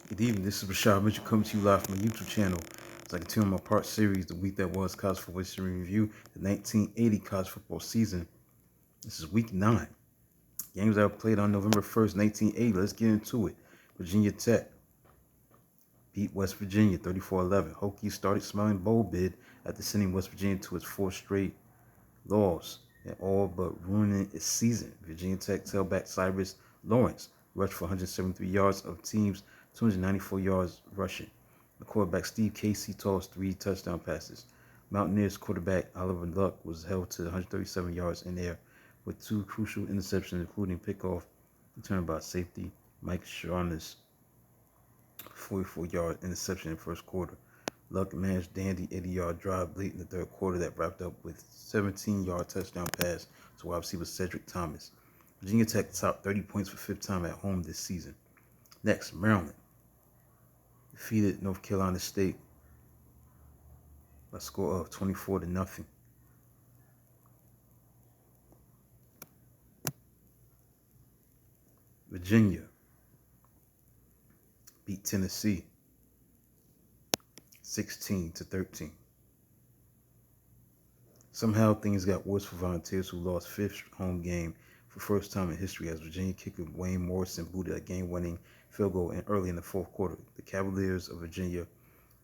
Good evening. This is Rashad Mitchell coming to you live from my YouTube channel. As I continue my part series, the week that was college football history review, the 1980 college football season. This is week 9. Games that were played on November 1st, 1980. Let's get into it. Virginia Tech beat West Virginia 34-11. Hokies started smelling bowl bid after sending West Virginia to its fourth straight loss and all but ruining its season. Virginia Tech tailback Cyrus Lawrence rushed for 173 yards of team's 294 yards rushing. The quarterback Steve Casey tossed 3 touchdown passes. Mountaineers quarterback Oliver Luck was held to 137 yards in air with 2 crucial interceptions, including pickoff returned by safety Mike Sharnes' 44-yard interception in the first quarter. Luck managed dandy 80-yard drive late in the third quarter that wrapped up with 17-yard touchdown pass to wide receiver Cedric Thomas. Virginia Tech topped 30 points for 5th time at home this season. Next, Maryland defeated North Carolina State by a score of 24-0. Virginia beat Tennessee 16-13. Somehow things got worse for Volunteers, who lost 5th home game for the first time in history as Virginia kicker Wayne Morrison booted a game-winning field goal early in the fourth quarter. The Cavaliers of Virginia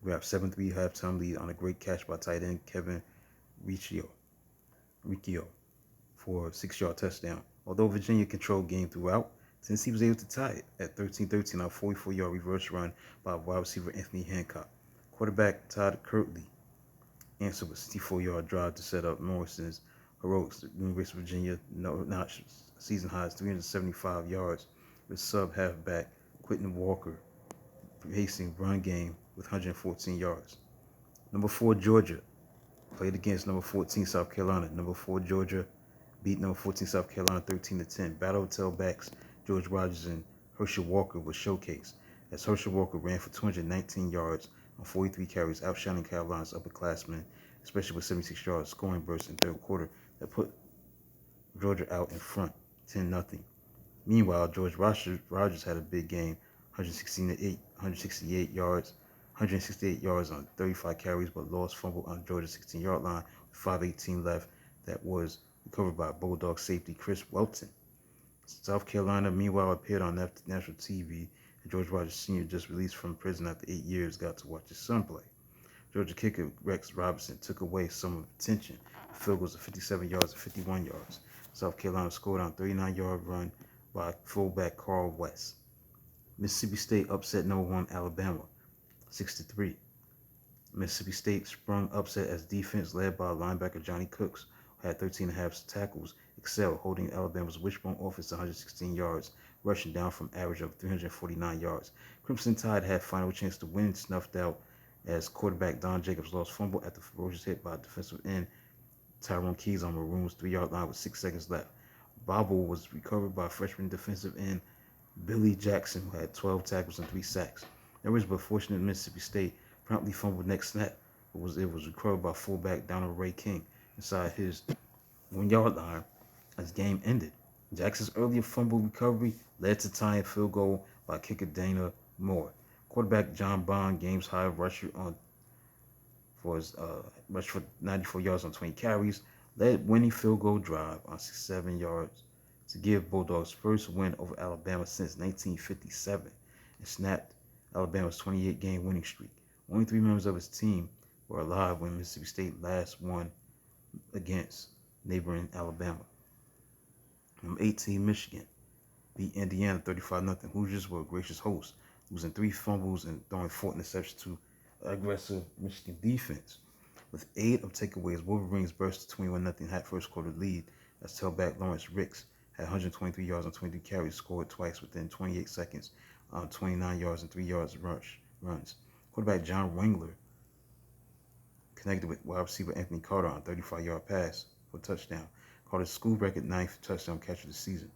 grabbed 7-3 halftime lead on a great catch by tight end Kevin Riccio for a 6-yard touchdown. Although Virginia controlled game throughout, Tennessee was able to tie it at 13-13 on a 44-yard reverse run by wide receiver Anthony Hancock. Quarterback Todd Kirtley answered with a 64-yard drive to set up Morrison's heroics. The University of Virginia notched season highs 375 yards with sub-halfback Quentin Walker pacing run game with 114 yards. Number 4 Georgia played against number 14 South Carolina. Number 4 Georgia beat number 14 South Carolina 13-10. Battle of tailbacks George Rogers and Herschel Walker was showcased as Herschel Walker ran for 219 yards on 43 carries, outshining Carolina's upperclassmen, especially with 76 yards scoring burst in third quarter that put Georgia out in front 10-0. Meanwhile, George Rogers had a big game, 168 yards on 35 carries, but lost fumble on Georgia's 16-yard line with 5:18 left. That was recovered by Bulldog safety Chris Welton. South Carolina, meanwhile, appeared on national TV, and George Rogers Sr., just released from prison after 8 years, got to watch his son play. Georgia kicker Rex Robinson took away some of the attention. The field goals of 57 yards and 51 yards. South Carolina scored on a 39-yard run by fullback Carl West. Mississippi State upset number 1 Alabama 6-3. Mississippi State sprung upset as defense led by linebacker Johnny Cooks, who had 13.5 tackles, excelled, holding Alabama's wishbone offense to 116 yards, rushing down from an average of 349 yards. Crimson Tide had final chance to win, snuffed out as quarterback Don Jacobs lost fumble after ferocious hit by defensive end Tyrone Keys on Maroon's 3-yard line with 6 seconds left. Bobble was recovered by freshman defensive end Billy Jackson, who had 12 tackles and 3 sacks. There was but fortunate Mississippi State promptly fumbled next snap, but it was recovered by fullback Donald Ray King inside his 1-yard line as the game ended. Jackson's earlier fumble recovery led to tying field goal by kicker Dana Moore. Quarterback John Bond, game's high rusher for his rush for 94 yards on 20 carries, led winning field goal drive on 67 yards to give Bulldogs' first win over Alabama since 1957 and snapped Alabama's 28-game winning streak. Only 3 members of his team were alive when Mississippi State last won against neighboring Alabama. Number 18, Michigan beat Indiana 35-0. Hoosiers were a gracious host, losing 3 fumbles and throwing 4 interceptions to aggressive Michigan defense. With 8 of takeaways, Wolverines burst to 21-0 first quarter lead as tailback Lawrence Ricks had 123 yards on 23 carries, scored twice within 28 seconds on 29 yards and 3 yards runs. Quarterback John Wengler connected with wide receiver Anthony Carter on a 35-yard pass for a touchdown. Carter's school record 9th touchdown catch of the season.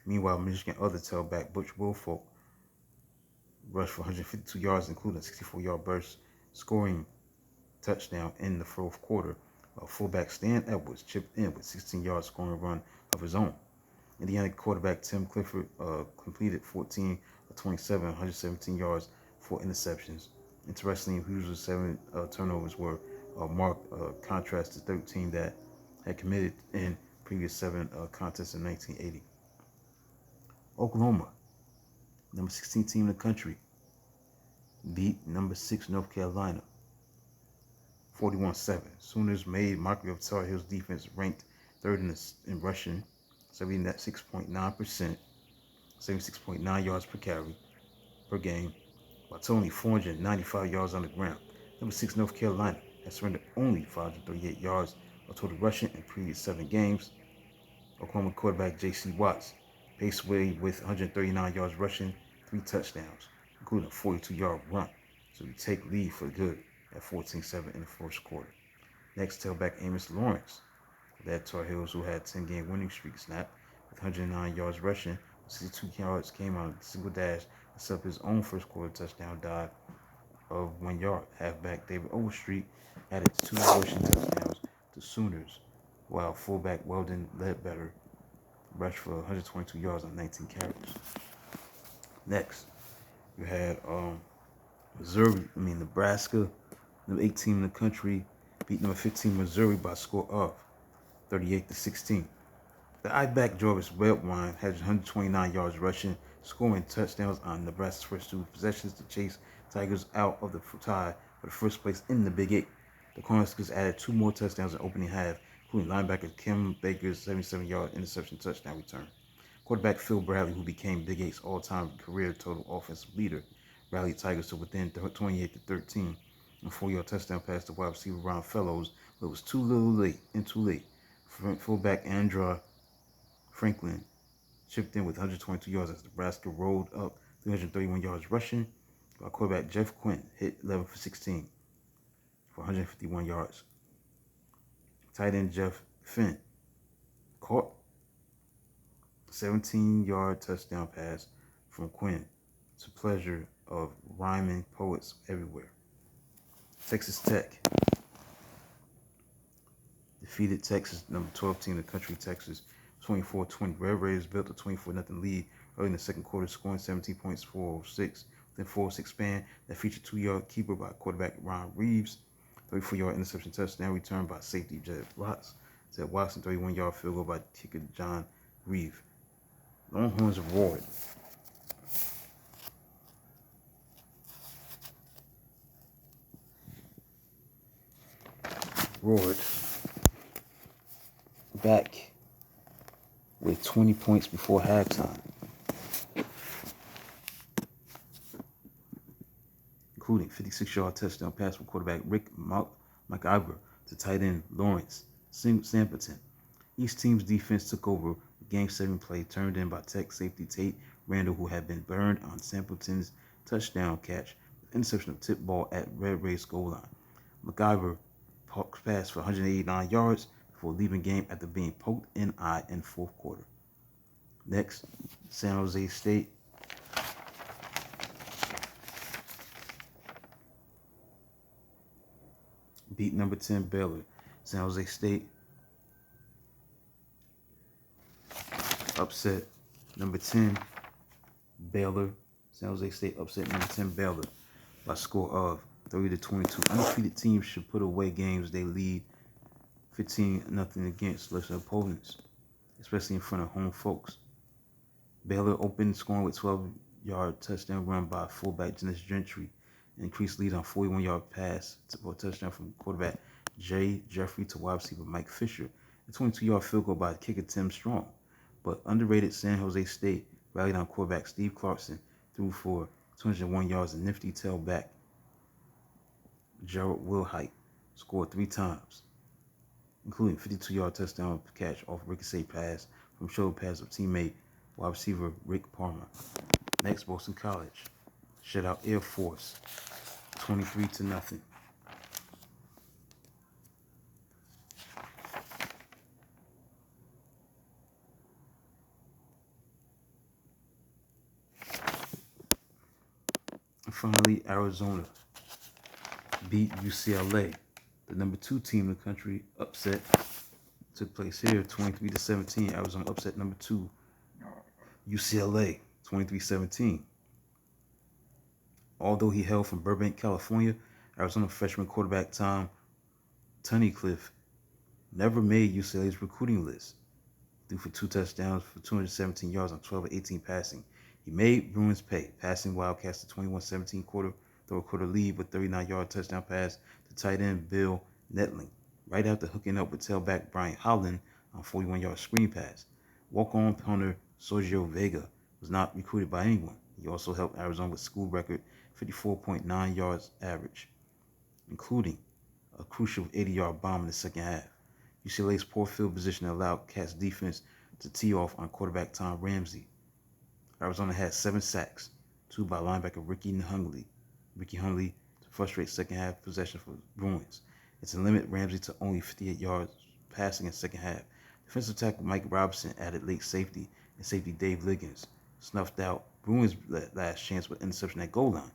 Meanwhile, Michigan other tailback Butch Wilfolk rushed for 152 yards, including a 64-yard burst, scoring touchdown in the fourth quarter. Fullback Stan Edwards chipped in with 16 yards scoring run of his own. Indiana quarterback Tim Clifford completed 14 of 27, 117 yards, 4 interceptions. Interestingly, Houston's 7 turnovers were a marked contrast to 13 that had committed in previous 7 contests in 1980. Oklahoma, number 16 team in the country, beat number 6 North Carolina 41-7. Sooners made mockery of Tar Heels defense, ranked third in rushing, 76.9%, 76.9 yards per carry per game, while totaling 495 yards on the ground. Number 6 North Carolina has surrendered only 538 yards of total rushing in previous 7 games. Oklahoma quarterback J.C. Watts paced away with 139 yards rushing, 3 touchdowns, including a 42-yard run, so we take lead for good at 14-7 in the first quarter. Next, tailback Amos Lawrence led Tar Heels, who had 10-game winning streak, snapped with 109 yards rushing. 62 yards came on a single dash and set up his own first quarter touchdown dive of 1 yard. Halfback David Overstreet added 2 rushing touchdowns to Sooners, while fullback Weldon Ledbetter rushed for 122 yards on 19 carries. Next, you had Nebraska, number 8 team in the country, beat number 15 Missouri by a score of 38-16. The I-back Jarvis Redwine had 129 yards rushing, scoring touchdowns on Nebraska's first 2 possessions to chase Tigers out of the tie for the first place in the Big 8. The Cornhuskers added 2 more touchdowns in the opening half, including linebacker Kim Baker's 77-yard interception touchdown return. Quarterback Phil Bradley, who became Big 8's all-time career total offensive leader, rallied Tigers to within 28-13 and 4-yard touchdown pass to wide receiver Ron Fellows, but it was too late. Fullback Andra Franklin chipped in with 122 yards as Nebraska rolled up 331 yards rushing, while quarterback Jeff Quinn hit 11 for 16 for 151 yards. Tight end Jeff Finn caught a 17-yard touchdown pass from Quinn to pleasure of rhyming poets everywhere. Texas Tech defeated Texas, number 12 team in the country, Texas, 24-20. Red Raiders built a 24-0 lead early in the second quarter, scoring 17 points, 406. Within 4-6 span that featured 2-yard keeper by quarterback Ron Reeves, 34-yard interception touchdown return by safety Jed Watson, 31-yard field goal by kicker John Reeve. Longhorns roared back with 20 points before halftime, including 56-yard touchdown pass from quarterback Rick McIver to tight end Lawrence Sampleton. Each team's defense took over with Game 7 play turned in by Tech safety Tate Randall, who had been burned on Sampleton's touchdown catch with interception of tip ball at Red Raiders goal line. McIver passed for 189 yards before leaving game after being poked in the eye in fourth quarter. Next, San Jose State beat number 10 Baylor. San Jose State upset number 10 Baylor. San Jose State upset number 10 Baylor by a score of 30-22. Undefeated teams should put away games they lead 15-0 against lesser opponents, especially in front of home folks. Baylor opened scoring with 12-yard touchdown run by fullback Dennis Gentry, and increased lead on 41-yard pass for a touchdown from quarterback Jay Jeffrey to wide receiver Mike Fisher, a 22-yard field goal by kicker Tim Strong. But underrated San Jose State rallied on quarterback Steve Clarkson, threw for 201 yards, and nifty tailback Gerald Wilhite scored 3 times, including 52-yard touchdown catch off ricochet pass from shoulder pass of teammate wide receiver Rick Palmer. Next, Boston College shut out Air Force 23-0. And finally, Arizona beat UCLA. The number 2 team in the country. Upset took place here, 23-17. Arizona upset number 2 UCLA, 23-17. Although he hailed from Burbank, California, Arizona freshman quarterback Tom Tunnicliffe never made UCLA's recruiting list. Threw for 2 touchdowns for 217 yards on 12 of 18 passing. He made Bruins pay, passing Wildcats to 21-17 quarter lead with 39-yard touchdown pass to tight end Bill Netling, right after hooking up with tailback Brian Holland on 41-yard screen pass. Walk-on punter Sergio Vega was not recruited by anyone. He also helped Arizona with school record 54.9 yards average, including a crucial 80-yard bomb in the second half. UCLA's poor field position allowed Cats defense to tee off on quarterback Tom Ramsey. Arizona had 7 sacks, 2 by linebacker Ricky Hundley to frustrate second half possession for Bruins, and to limit Ramsey to only 58 yards passing in the second half. Defensive tackle Mike Robinson added late safety, and safety Dave Liggins snuffed out Bruins' last chance with interception at goal line.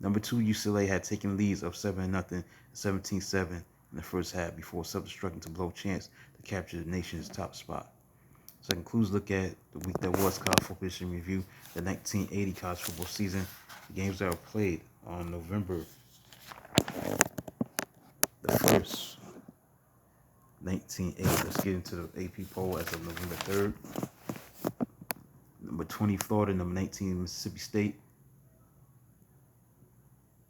Number 2, UCLA had taken leads of 7-0 and 17-7 in the first half before self-destructing to blow chance to capture the nation's top spot. So that concludes look at the week that was college football history review, the 1980 college football season. The games that were played on November the 1st, 1980. Let's get into the AP poll as of November 3rd. Number 20, Florida. Number 19, Mississippi State.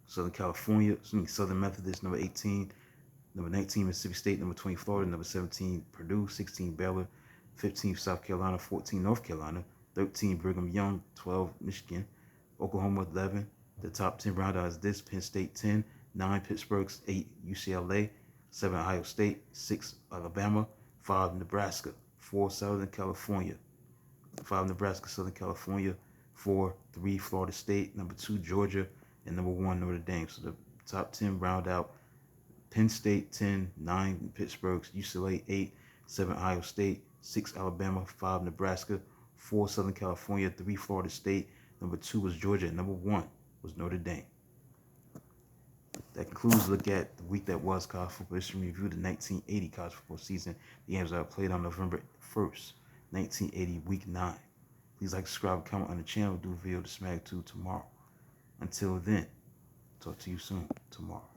Southern Methodist. Number 18. Number 19, Mississippi State. Number 20, Florida. Number 17, Purdue. 16, Baylor. 15, South Carolina. 14, North Carolina. 13, Brigham Young. 12, Michigan. Oklahoma, 11. The top 10 roundout is this: Penn State, 10. 9, Pittsburgh. 8, UCLA. 7, Ohio State. 6, Alabama. 5, Nebraska. 4, Southern California. 5, Nebraska, Southern California. 4, 3, Florida State. Number 2, Georgia. And number 1, Notre Dame. So the top 10 round out: Penn State 10, 9 Pittsburgh, UCLA 8, 7 Ohio State, 6 Alabama, 5 Nebraska, 4 Southern California, 3 Florida State. Number 2 was Georgia, and number 1 was Notre Dame. That concludes look at the week that was college football history review, the 1980 college football season. The games that were played on November 1st, 1980, week 9. Please like, subscribe, comment on the channel. Do a video to Smack 2 tomorrow. Until then, talk to you soon tomorrow.